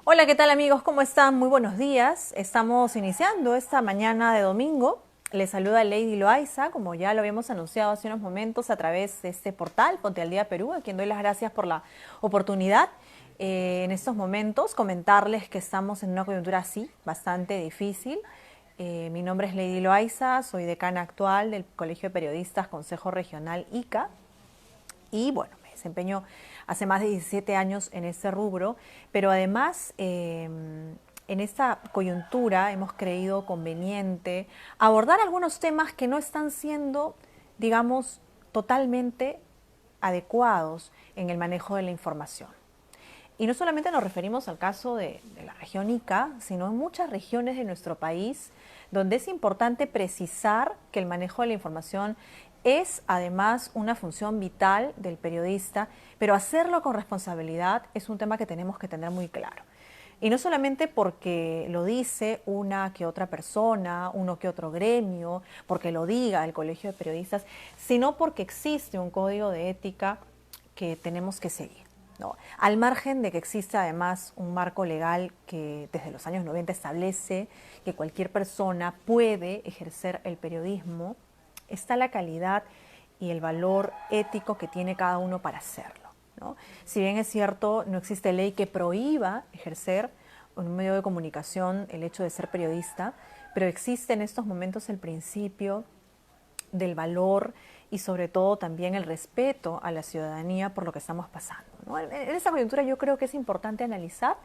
Hola, ¿qué tal amigos? ¿Cómo están? Muy buenos días. Estamos iniciando esta mañana de domingo. Les saluda Lady Loaiza, como ya lo habíamos anunciado hace unos momentos a través de este portal, Ponte al Día Perú, a quien doy las gracias por la oportunidad. En estos momentos comentarles que estamos en una coyuntura así, bastante difícil. Mi nombre es Lady Loaiza, soy decana actual del Colegio de Periodistas Consejo Regional ICA. Y bueno, me desempeño hace más de 17 años en este rubro, pero además en esta coyuntura hemos creído conveniente abordar algunos temas que no están siendo, digamos, totalmente adecuados en el manejo de la información. Y no solamente nos referimos al caso de la región Ica, sino en muchas regiones de nuestro país donde es importante precisar que el manejo de la información es además una función vital del periodista, pero hacerlo con responsabilidad es un tema que tenemos que tener muy claro. Y no solamente porque lo dice una que otra persona, uno que otro gremio, porque lo diga el Colegio de Periodistas, sino porque existe un código de ética que tenemos que seguir, ¿no? Al margen de que existe además un marco legal que desde los años 90 establece que cualquier persona puede ejercer el periodismo, está la calidad y el valor ético que tiene cada uno para hacerlo, ¿no? Si bien es cierto, no existe ley que prohíba ejercer en un medio de comunicación el hecho de ser periodista, pero existe en estos momentos el principio del valor y sobre todo también el respeto a la ciudadanía por lo que estamos pasando, ¿no? En esa coyuntura yo creo que es importante analizar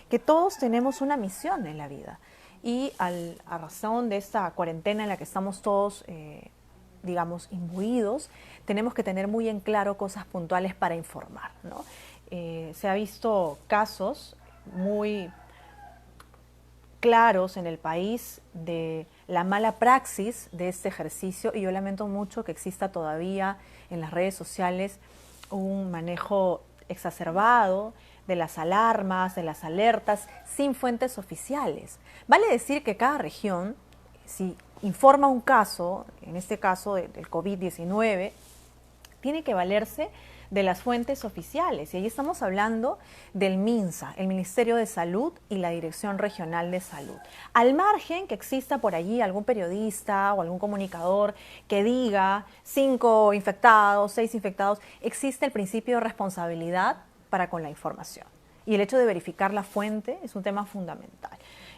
que todos tenemos una misión en la vida y a razón de esta cuarentena en la que estamos todos, digamos, imbuidos, tenemos que tener muy en claro cosas puntuales para informar, ¿no? Se ha visto casos muy claros en el país de la mala praxis de este ejercicio y yo lamento mucho que exista todavía en las redes sociales un manejo exacerbado de las alarmas, de las alertas, sin fuentes oficiales. Vale decir que cada región, si informa un caso, en este caso del COVID-19, tiene que valerse de las fuentes oficiales. Y ahí estamos hablando del MINSA, el Ministerio de Salud y la Dirección Regional de Salud. Al margen que exista por allí algún periodista o algún comunicador que diga 5 infectados, 6 infectados, existe el principio de responsabilidad para con la información. Y el hecho de verificar la fuente es un tema fundamental.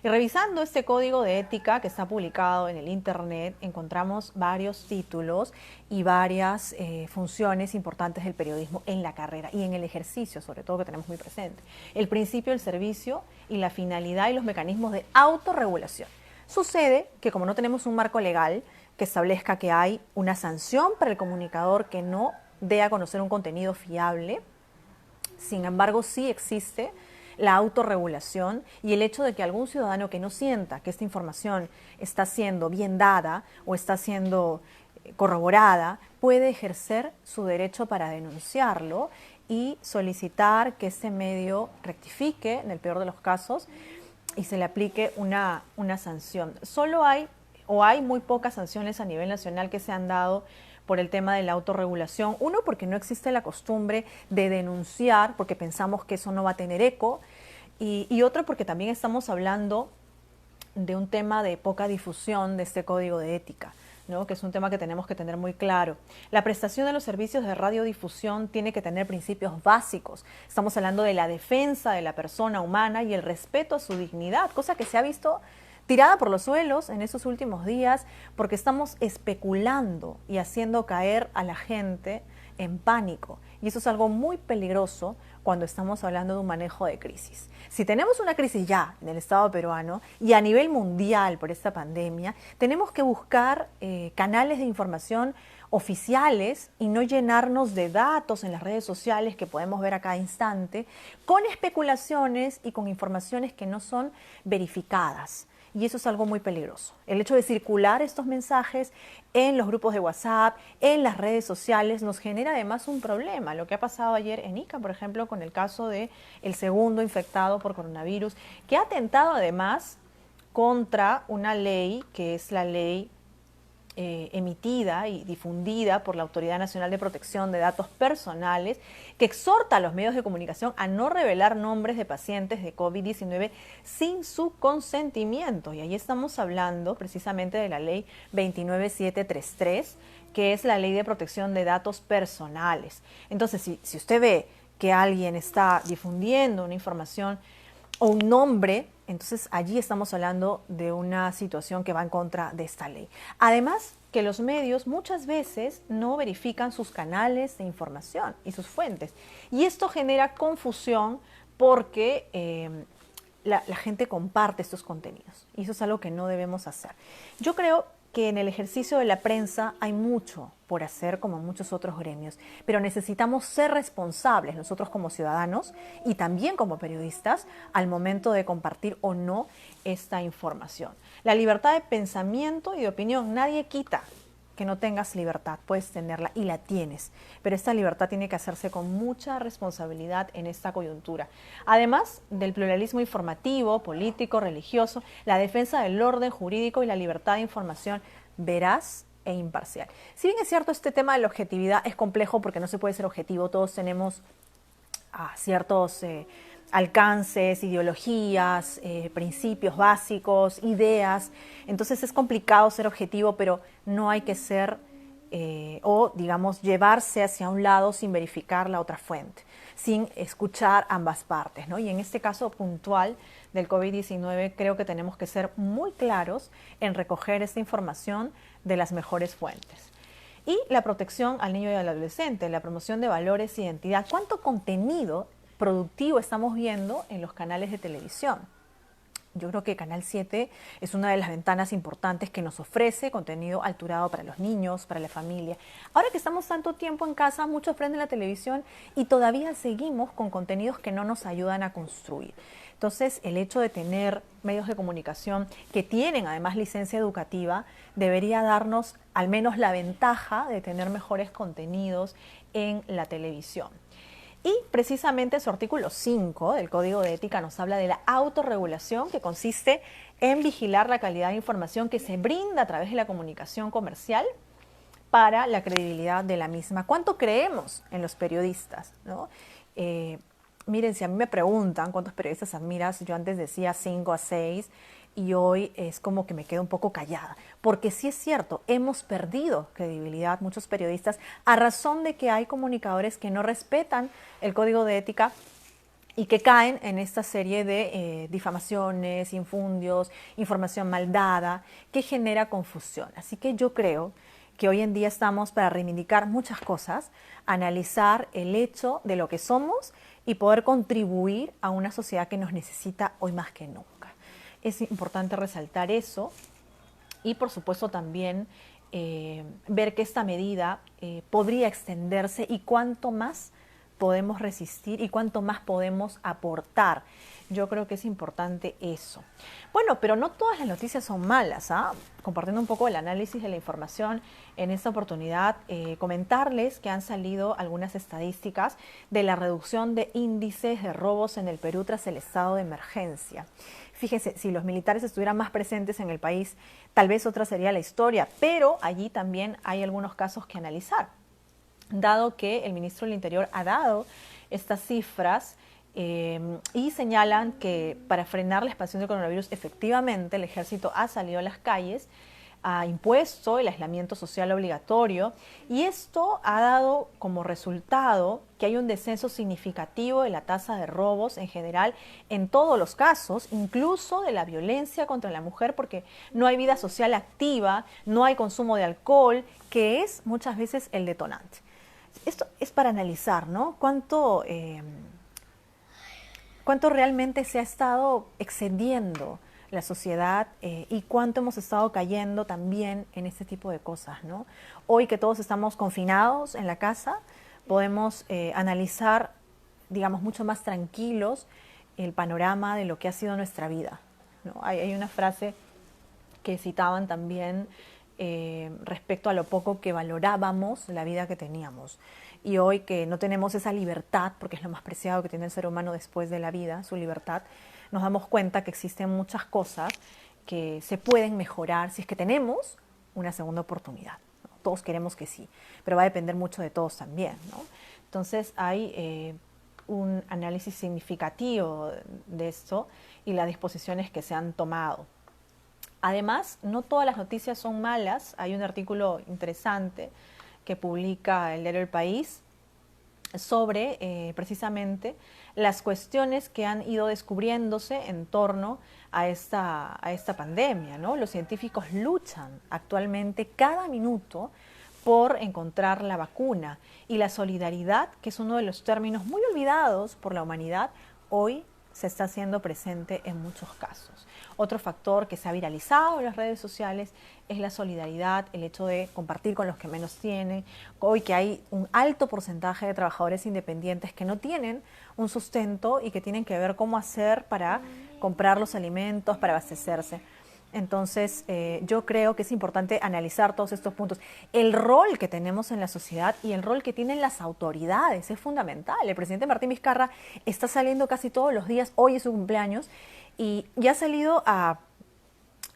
Y revisando este código de ética que está publicado en el Internet, encontramos varios títulos y varias funciones importantes del periodismo en la carrera y en el ejercicio, sobre todo, que tenemos muy presente. El principio del servicio y la finalidad y los mecanismos de autorregulación. Sucede que como no tenemos un marco legal que establezca que hay una sanción para el comunicador que no dé a conocer un contenido fiable, sin embargo, sí existe la autorregulación y el hecho de que algún ciudadano que no sienta que esta información está siendo bien dada o está siendo corroborada, puede ejercer su derecho para denunciarlo y solicitar que este medio rectifique, en el peor de los casos, y se le aplique una sanción. Solo hay o hay muy pocas sanciones a nivel nacional que se han dado por el tema de la autorregulación. Uno, porque no existe la costumbre de denunciar, porque pensamos que eso no va a tener eco. Y otro, porque también estamos hablando de un tema de poca difusión de este código de ética, ¿no? Que es un tema que tenemos que tener muy claro. La prestación de los servicios de radiodifusión tiene que tener principios básicos. Estamos hablando de la defensa de la persona humana y el respeto a su dignidad, cosa que se ha visto tirada por los suelos en estos últimos días porque estamos especulando y haciendo caer a la gente en pánico. Y eso es algo muy peligroso cuando estamos hablando de un manejo de crisis. Si tenemos una crisis ya en el Estado peruano y a nivel mundial por esta pandemia, tenemos que buscar canales de información oficiales y no llenarnos de datos en las redes sociales que podemos ver a cada instante, con especulaciones y con informaciones que no son verificadas. Y eso es algo muy peligroso. El hecho de circular estos mensajes en los grupos de WhatsApp, en las redes sociales, nos genera además un problema. Lo que ha pasado ayer en Ica, por ejemplo, con el caso del segundo infectado por coronavirus, que ha atentado además contra una ley que es la ley emitida y difundida por la Autoridad Nacional de Protección de Datos Personales, que exhorta a los medios de comunicación a no revelar nombres de pacientes de COVID-19 sin su consentimiento. Y ahí estamos hablando precisamente de la ley 29733, que es la ley de protección de datos personales. Entonces, si usted ve que alguien está difundiendo una información o un nombre, entonces allí estamos hablando de una situación que va en contra de esta ley. Además, que los medios muchas veces no verifican sus canales de información y sus fuentes. Y esto genera confusión porque la gente comparte estos contenidos. Y eso es algo que no debemos hacer. Yo creo que en el ejercicio de la prensa hay mucho por hacer, como en muchos otros gremios, pero necesitamos ser responsables nosotros como ciudadanos y también como periodistas al momento de compartir o no esta información. La libertad de pensamiento y de opinión nadie quita que no tengas libertad, puedes tenerla y la tienes, pero esta libertad tiene que hacerse con mucha responsabilidad en esta coyuntura. Además del pluralismo informativo, político, religioso, la defensa del orden jurídico y la libertad de información veraz e imparcial. Si bien es cierto, este tema de la objetividad es complejo porque no se puede ser objetivo, todos tenemos ciertos alcances, ideologías, principios básicos, ideas. Entonces es complicado ser objetivo, pero no hay que ser o, digamos, llevarse hacia un lado sin verificar la otra fuente, sin escuchar ambas partes, ¿no? Y en este caso puntual del COVID-19 creo que tenemos que ser muy claros en recoger esta información de las mejores fuentes. Y la protección al niño y al adolescente, la promoción de valores y identidad. ¿Cuánto contenido productivo estamos viendo en los canales de televisión? Yo creo que Canal 7 es una de las ventanas importantes que nos ofrece contenido alturado para los niños, para la familia. Ahora que estamos tanto tiempo en casa, muchos prenden la televisión y todavía seguimos con contenidos que no nos ayudan a construir. Entonces, el hecho de tener medios de comunicación que tienen además licencia educativa debería darnos al menos la ventaja de tener mejores contenidos en la televisión. Y precisamente su artículo 5 del Código de Ética nos habla de la autorregulación, que consiste en vigilar la calidad de información que se brinda a través de la comunicación comercial para la credibilidad de la misma. ¿Cuánto creemos en los periodistas, ¿no? Miren, si a mí me preguntan cuántos periodistas admiras, yo antes decía 5 a 6 y hoy es como que me quedo un poco callada, porque sí es cierto, hemos perdido credibilidad muchos periodistas a razón de que hay comunicadores que no respetan el código de ética y que caen en esta serie de difamaciones, infundios, información mal dada, que genera confusión. Así que yo creo que hoy en día estamos para reivindicar muchas cosas, analizar el hecho de lo que somos y poder contribuir a una sociedad que nos necesita hoy más que nunca. Es importante resaltar eso y, por supuesto, también ver que esta medida podría extenderse y cuánto más podemos resistir y cuánto más podemos aportar. Yo creo que es importante eso. Bueno, pero no todas las noticias son malas, ¿ah? Compartiendo un poco el análisis de la información en esta oportunidad, comentarles que han salido algunas estadísticas de la reducción de índices de robos en el Perú tras el estado de emergencia. Fíjense, si los militares estuvieran más presentes en el país, tal vez otra sería la historia, pero allí también hay algunos casos que analizar. Dado que el ministro del Interior ha dado estas cifras y señalan que para frenar la expansión del coronavirus, efectivamente el ejército ha salido a las calles, ha impuesto el aislamiento social obligatorio y esto ha dado como resultado que hay un descenso significativo de la tasa de robos en general en todos los casos, incluso de la violencia contra la mujer, porque no hay vida social activa, no hay consumo de alcohol, que es muchas veces el detonante. Esto es para analizar, ¿no? Cuánto realmente se ha estado excediendo la sociedad y cuánto hemos estado cayendo también en este tipo de cosas, ¿no? Hoy que todos estamos confinados en la casa, podemos analizar, digamos, mucho más tranquilos el panorama de lo que ha sido nuestra vida, ¿no? Hay una frase que citaban también respecto a lo poco que valorábamos la vida que teníamos. Y hoy que no tenemos esa libertad, porque es lo más preciado que tiene el ser humano después de la vida, su libertad, nos damos cuenta que existen muchas cosas que se pueden mejorar si es que tenemos una segunda oportunidad, ¿no? Todos queremos que sí, pero va a depender mucho de todos también, ¿no? Entonces hay un análisis significativo de esto y las disposiciones que se han tomado. Además, no todas las noticias son malas. Hay un artículo interesante que publica el diario El País sobre precisamente las cuestiones que han ido descubriéndose en torno a esta pandemia, ¿no? Los científicos luchan actualmente cada minuto por encontrar la vacuna, y la solidaridad, que es uno de los términos muy olvidados por la humanidad, hoy se está haciendo presente en muchos casos. Otro factor que se ha viralizado en las redes sociales es la solidaridad, el hecho de compartir con los que menos tienen. Hoy que hay un alto porcentaje de trabajadores independientes que no tienen un sustento y que tienen que ver cómo hacer para comprar los alimentos, para abastecerse. Entonces, yo creo que es importante analizar todos estos puntos. El rol que tenemos en la sociedad y el rol que tienen las autoridades es fundamental. El presidente Martín Vizcarra está saliendo casi todos los días, hoy es su cumpleaños, y ya ha salido a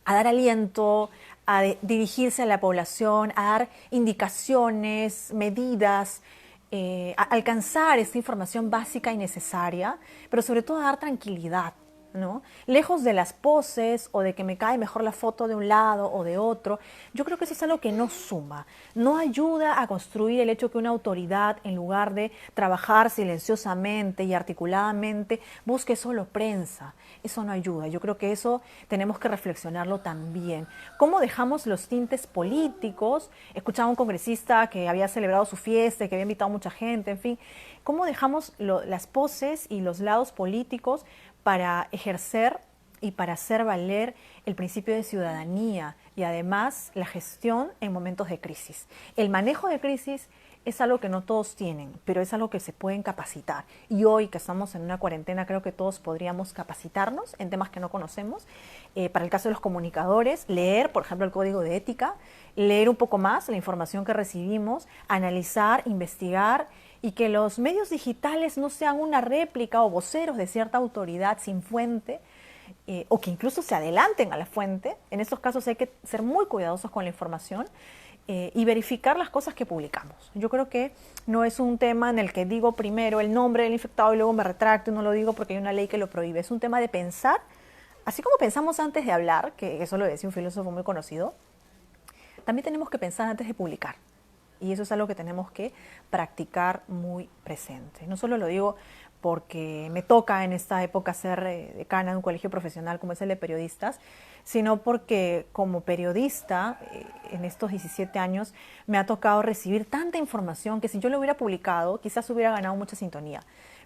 dar aliento, a dirigirse a la población, a dar indicaciones, medidas, a alcanzar esta información básica y necesaria, pero sobre todo a dar tranquilidad, ¿no? Lejos de las poses o de que me cae mejor la foto de un lado o de otro, yo creo que eso es algo que no suma, no ayuda a construir el hecho que una autoridad, en lugar de trabajar silenciosamente y articuladamente, busque solo prensa. Eso no ayuda. Yo creo que eso tenemos que reflexionarlo también. ¿Cómo dejamos los tintes políticos? Escuchaba a un congresista que había celebrado su fiesta, que había invitado a mucha gente, en fin. ¿Cómo dejamos las poses y los lados políticos para ejercer y para hacer valer el principio de ciudadanía y además la gestión en momentos de crisis? El manejo de crisis es algo que no todos tienen, pero es algo que se pueden capacitar. Y hoy que estamos en una cuarentena, creo que todos podríamos capacitarnos en temas que no conocemos. Para el caso de los comunicadores, leer, por ejemplo, el código de ética, leer un poco más la información que recibimos, analizar, investigar, y que los medios digitales no sean una réplica o voceros de cierta autoridad sin fuente, o que incluso se adelanten a la fuente. En estos casos hay que ser muy cuidadosos con la información y verificar las cosas que publicamos. Yo creo que no es un tema en el que digo primero el nombre del infectado y luego me retracto y no lo digo porque hay una ley que lo prohíbe. Es un tema de pensar, así como pensamos antes de hablar, que eso lo decía un filósofo muy conocido, también tenemos que pensar antes de publicar. Y eso es algo que tenemos que practicar muy presente. No solo lo digo porque me toca en esta época ser decana de un colegio profesional como es el de periodistas, sino porque como periodista en estos 17 años me ha tocado recibir tanta información que si yo lo hubiera publicado quizás hubiera ganado mucha sintonía,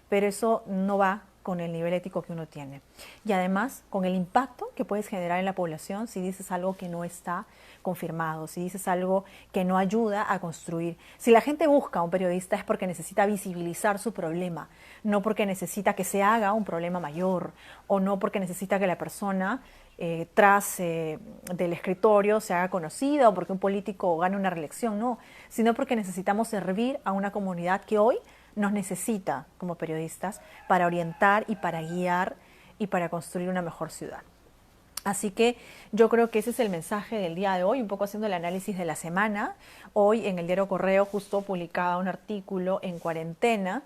pero eso no va con el nivel ético que uno tiene. Y además con el impacto que puedes generar en la población si dices algo que no está confirmado, si dices algo que no ayuda a construir. Si la gente busca a un periodista es porque necesita visibilizar su problema, no porque necesita que se haga un problema mayor o no porque necesita que la persona tras del escritorio se haga conocida o porque un político gane una reelección, no, sino porque necesitamos servir a una comunidad que hoy nos necesita como periodistas para orientar y para guiar y para construir una mejor ciudad. Así que yo creo que ese es el mensaje del día de hoy, un poco haciendo el análisis de la semana. Hoy en el diario Correo justo publicaba un artículo en cuarentena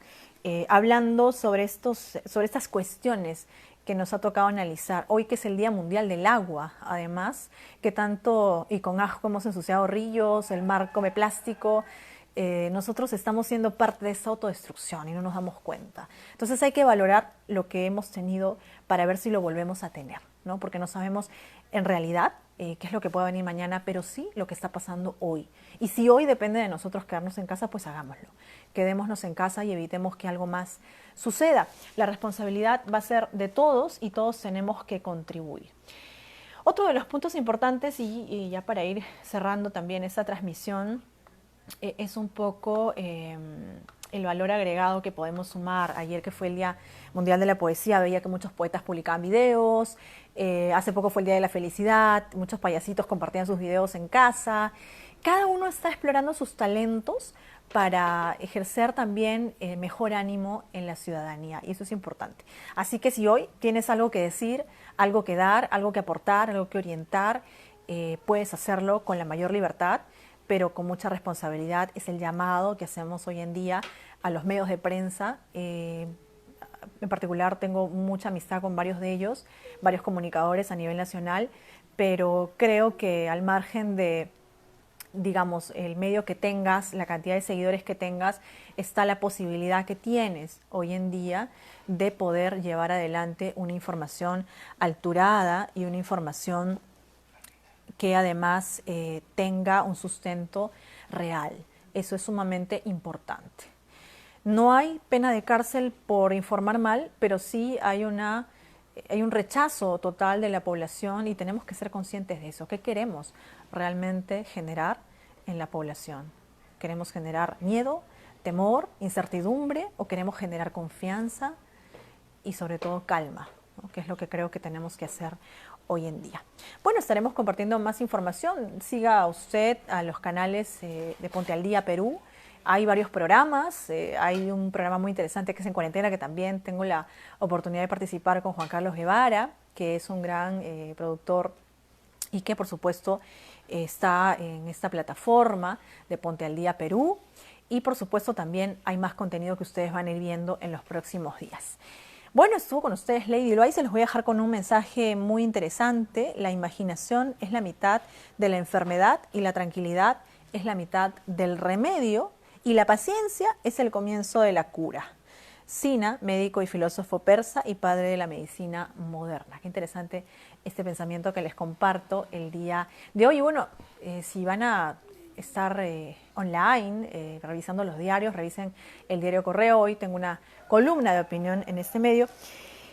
hablando sobre estas cuestiones que nos ha tocado analizar. Hoy que es el Día Mundial del Agua, además, que tanto y con asco hemos ensuciado ríos, el mar come plástico. Nosotros estamos siendo parte de esa autodestrucción y no nos damos cuenta. Entonces hay que valorar lo que hemos tenido para ver si lo volvemos a tener, ¿no? Porque no sabemos en realidad qué es lo que pueda venir mañana, pero sí lo que está pasando hoy. Y si hoy depende de nosotros quedarnos en casa, pues hagámoslo. Quedémonos en casa y evitemos que algo más suceda. La responsabilidad va a ser de todos y todos tenemos que contribuir. Otro de los puntos importantes, y ya para ir cerrando también esta transmisión, es un poco el valor agregado que podemos sumar. Ayer que fue el Día Mundial de la Poesía, veía que muchos poetas publicaban videos, hace poco fue el Día de la Felicidad, muchos payasitos compartían sus videos en casa. Cada uno está explorando sus talentos para ejercer también mejor ánimo en la ciudadanía, y eso es importante. Así que si hoy tienes algo que decir, algo que dar, algo que aportar, algo que orientar, puedes hacerlo con la mayor libertad, pero con mucha responsabilidad. Es el llamado que hacemos hoy en día a los medios de prensa. En particular tengo mucha amistad con varios de ellos, varios comunicadores a nivel nacional, pero creo que al margen de, digamos, el medio que tengas, la cantidad de seguidores que tengas, está la posibilidad que tienes hoy en día de poder llevar adelante una información alturada y una información que además tenga un sustento real. Eso es sumamente importante. No hay pena de cárcel por informar mal, pero sí hay un rechazo total de la población y tenemos que ser conscientes de eso. ¿Qué queremos realmente generar en la población? ¿Queremos generar miedo, temor, incertidumbre o queremos generar confianza y sobre todo calma, ¿no? Que es lo que creo que tenemos que hacer hoy en día. Bueno, estaremos compartiendo más información. Siga usted a los canales de Ponte al Día Perú. Hay varios programas, hay un programa muy interesante que es En Cuarentena, que también tengo la oportunidad de participar con Juan Carlos Guevara, que es un gran productor y que por supuesto está en esta plataforma de Ponte al Día Perú. Y por supuesto también hay más contenido que ustedes van a ir viendo en los próximos días. Bueno, estuvo con ustedes Lady Loay, se los voy a dejar con un mensaje muy interesante. La imaginación es la mitad de la enfermedad y la tranquilidad es la mitad del remedio. Y la paciencia es el comienzo de la cura. Sina, médico y filósofo persa y padre de la medicina moderna. Qué interesante este pensamiento que les comparto el día de hoy. Y bueno, si van a estar online, revisando los diarios, revisen el diario Correo. Hoy tengo una columna de opinión en este medio.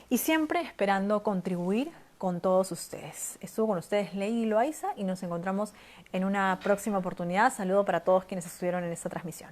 Y siempre esperando contribuir con todos ustedes. Estuvo con ustedes Lady Loaiza y nos encontramos en una próxima oportunidad. Saludo para todos quienes estuvieron en esta transmisión.